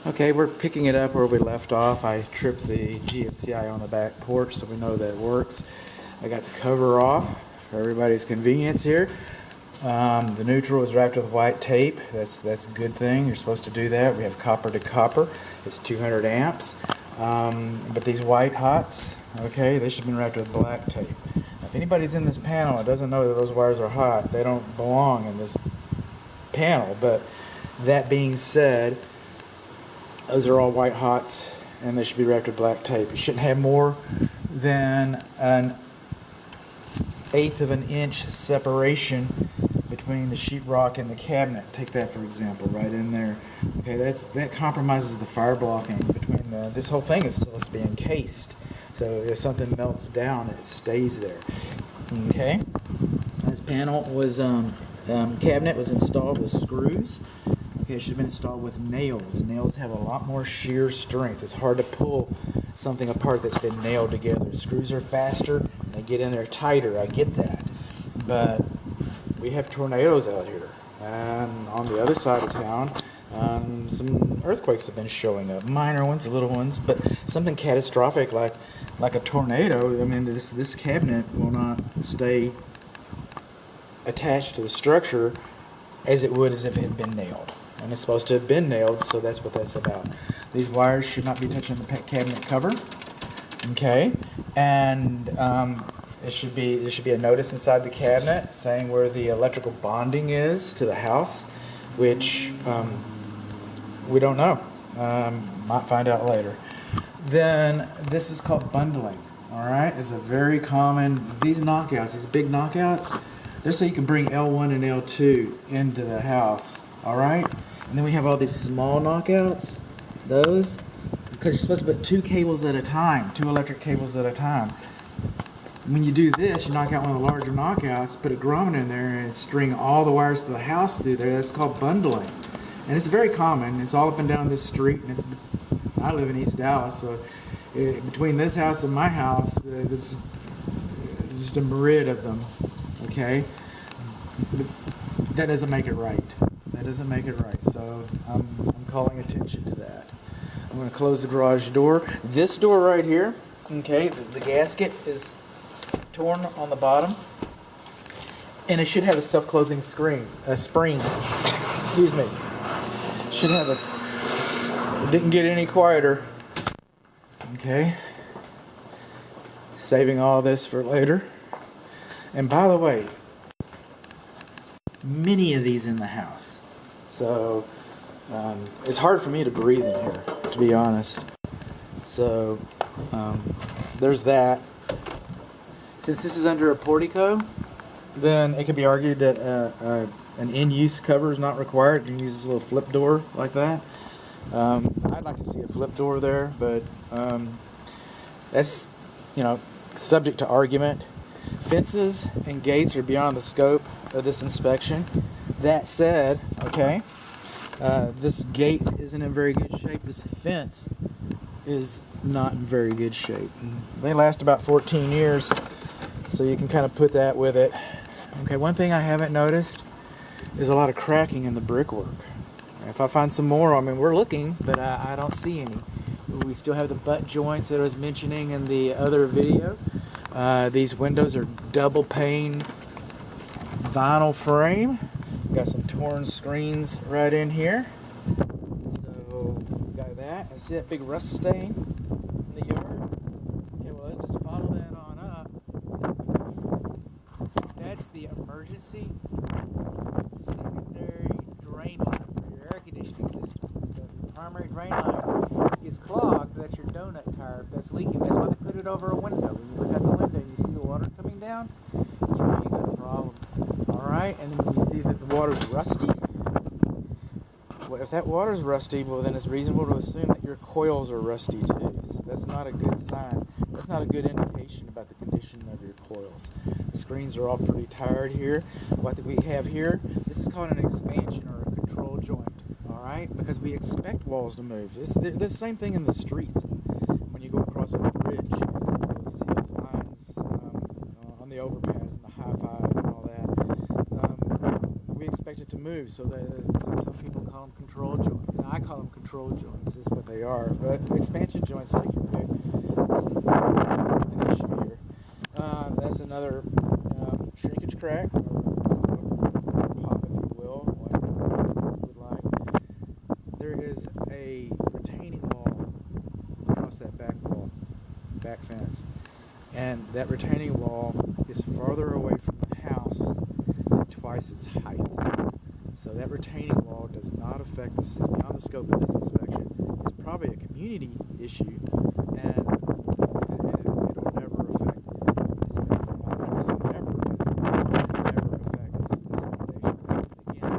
Okay, we're picking it up where we left off. I tripped the GFCI on the back porch, so we know that it works. I got the cover off for everybody's convenience here. The neutral is wrapped with white tape. That's a good thing. You're supposed to do that. We have copper to copper. It's 200 amps. But these white hots, okay, they should have been wrapped with black tape. Now, if anybody's in this panel and doesn't know that those wires are hot, they don't belong in this panel. But that being said, those are all white hots, and they should be wrapped with black tape. You shouldn't have more than an 1/8 of an inch separation between the sheetrock and the cabinet. Take that for example, right in there. Okay, that compromises the fire blocking between the. This whole thing is supposed to be encased, so if something melts down, it stays there. Okay, this panel was cabinet was installed with screws. Okay, it should have been installed with nails. Nails have a lot more shear strength. It's hard to pull something apart that's been nailed together. Screws are faster, and they get in there tighter. I get that. But we have tornadoes out here. And on the other side of town, some earthquakes have been showing up. Minor ones, little ones, but something catastrophic like a tornado. I mean, this cabinet will not stay attached to the structure as it would as if it had been nailed. And it's supposed to have been nailed, so that's what that's about. These wires should not be touching the cabinet cover. Okay, and there should be a notice inside the cabinet saying where the electrical bonding is to the house, which we don't know. Might find out later. Then this is called bundling. All right, it's a very common. These knockouts, these big knockouts, they're so you can bring L1 and L2 into the house. All right, and then we have all these small knockouts. Those, because you're supposed to put 2 cables at a time, 2 electric cables at a time. When you do this, you knock out one of the larger knockouts, put a grommet in there, and string all the wires to the house through there. That's called bundling, and it's very common. It's all up and down this street, and I live in East Dallas, so between this house and my house, there's just a myriad of them. Okay, but that doesn't make it right. That doesn't make it right. So I'm calling attention to that. I'm going to close the garage door. This door right here, okay, the gasket is torn on the bottom, and it should have a self-closing spring. Excuse me. Should have it didn't get any quieter. Okay. Saving all this for later. And by the way, many of these in the house. So it's hard for me to breathe in here, to be honest. So there's that. Since this is under a portico, then it could be argued that an in-use cover is not required. You can use this little flip door like that. I'd like to see a flip door there, but that's, subject to argument. Fences and gates are beyond the scope of this inspection. That said, okay, this gate isn't in very good shape. This fence is not in very good shape. They last about 14 years, so you can kind of put that with it. Okay, one thing I haven't noticed is a lot of cracking in the brickwork. If I find some more, we're looking, but I don't see any. We still have the butt joints that I was mentioning in the other video. These windows are double pane vinyl frame. Got some torn screens right in here. So got that. I see that big rust stain in the yard. Okay, well let's just follow that on up. That's the emergency secondary drain line for your air conditioning system. So if your primary drain line gets clogged, that's your donut tire. If that's leaking, that's why they put it over a window. When you look out the window and you see the water coming down, you know you got a problem. Alright, and then when you see that the water's rusty, well, if that water's rusty, well then it's reasonable to assume that your coils are rusty too. So that's not a good sign. That's not a good indication about the condition of your coils. The screens are all pretty tired here. What we have here, this is called an expansion or a control joint. Alright, because we expect walls to move. It's the same thing in the streets. When you go across a bridge, you'll see those lines on the overpass and the high five and all that. We expect it to move, so some people call them control joints. I call them control joints, is what they are. But expansion joints, take your pick. It's an issue here. That's another shrinkage crack, or pop, if you will, like you would like. There is a retaining wall across that back fence, and that retaining wall is farther away from the house than twice its height. So that retaining wall does not affect this, is beyond the scope of this inspection. It's probably a community issue, and it'll never affect this family. I'm not going to say never, but it should never affect this foundation. Again,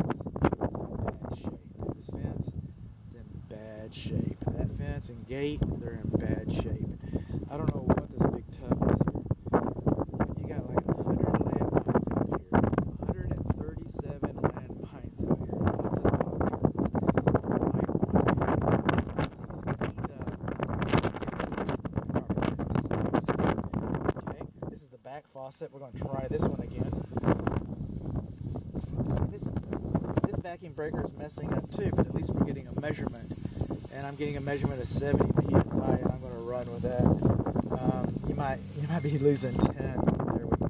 this fence is in bad shape. This fence is in bad shape. That fence and gate, they're in bad shape. I don't know what this big tub is here. You got like 100 landmines out here. 137 landmines out here. Lots of dog turds. Okay, this is the back faucet. We're going to try this one again. This vacuum breaker is messing up too, but at least we're getting a measurement. And I'm getting a measurement of 70 psi, and I'm going to run with that. You might be losing 10 there with the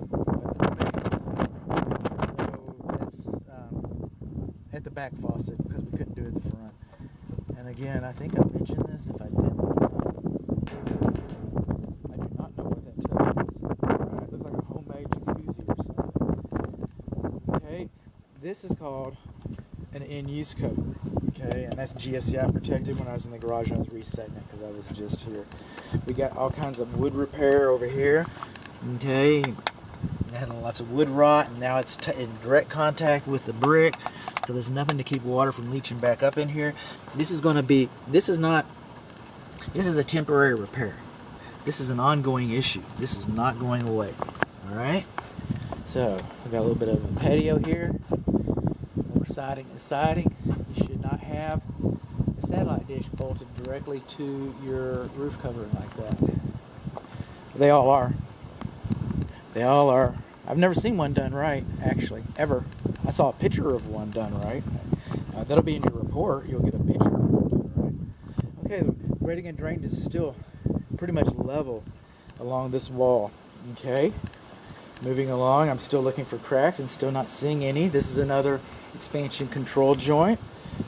measurements. So that's at the back faucet, because we couldn't do it at the front. And again, I think I mentioned this. If I didn't, I do not know what that tub is. Right? It looks like a homemade jacuzzi or something. Okay, this is called an in-use cover. Okay, and that's GFCI protected. When I was in the garage, I was resetting it because I was just here. We got all kinds of wood repair over here. Okay, it had lots of wood rot, and now it's in direct contact with the brick, so there's nothing to keep water from leaching back up in here. This is a temporary repair. This is an ongoing issue. This is not going away. All right. So we got a little bit of a patio here. More siding and siding. You should not have a satellite dish bolted directly to your roof covering like that. They all are. They all are. I've never seen one done right, actually, ever. I saw a picture of one done right. That'll be in your report. You'll get a picture of one done right. Okay, the grading and drain is still pretty much level along this wall. Okay, moving along, I'm still looking for cracks and still not seeing any. This is another expansion control joint.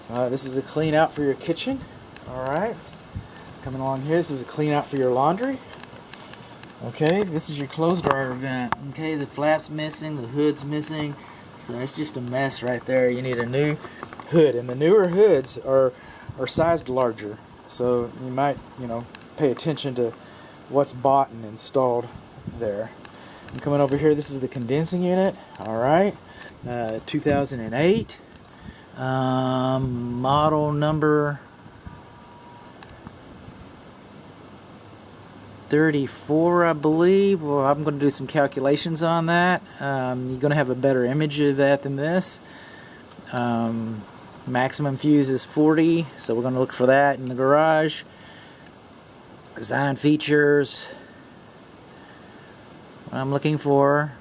This is a clean out for your kitchen. Alright, coming along here, this is a clean out for your laundry. Okay, this is your clothes dryer vent. Okay, the flap's missing, the hood's missing, so that's just a mess right there. You need a new hood, and the newer hoods are sized larger, so you might, pay attention to what's bought and installed there. I'm coming over here, this is the condensing unit. Alright, 2008, model number 34, I believe. Well, I'm going to do some calculations on that. You're going to have a better image of that than this. Maximum fuse is 40, so we're going to look for that in the garage. Design features. What I'm looking for,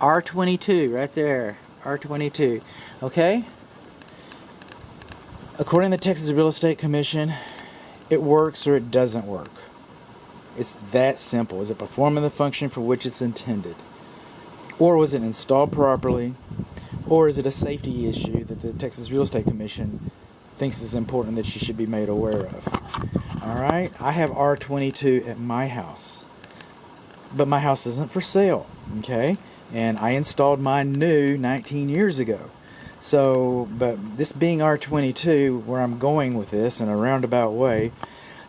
R22 right there. R22. Okay? According to the Texas Real Estate Commission, it works or it doesn't work. It's that simple. Is it performing the function for which it's intended? Or was it installed properly? Or is it a safety issue that the Texas Real Estate Commission thinks is important that you should be made aware of? Alright, I have R22 at my house. But my house isn't for sale. Okay? And I installed mine new 19 years ago. So, but this being R22, where I'm going with this in a roundabout way,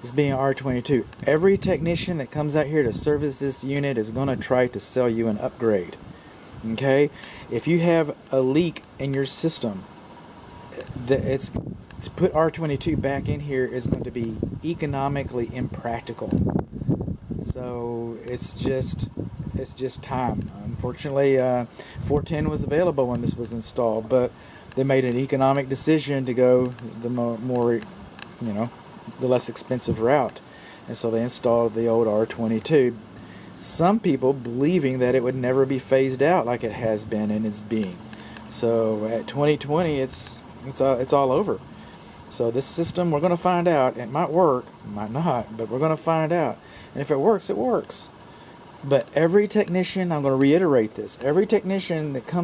this being R22, every technician that comes out here to service this unit is going to try to sell you an upgrade. Okay? If you have a leak in your system, it's to put R22 back in here is going to be economically impractical. So it's just time. Unfortunately, 410 was available when this was installed, but they made an economic decision to go the more the less expensive route, and so they installed the old R22. Some people believing that it would never be phased out like it has been in its being. So at 2020, it's all over. So this system, we're going to find out. It might work, it might not, but we're going to find out. And if it works, it works. But every technician, I'm going to reiterate this, every technician that comes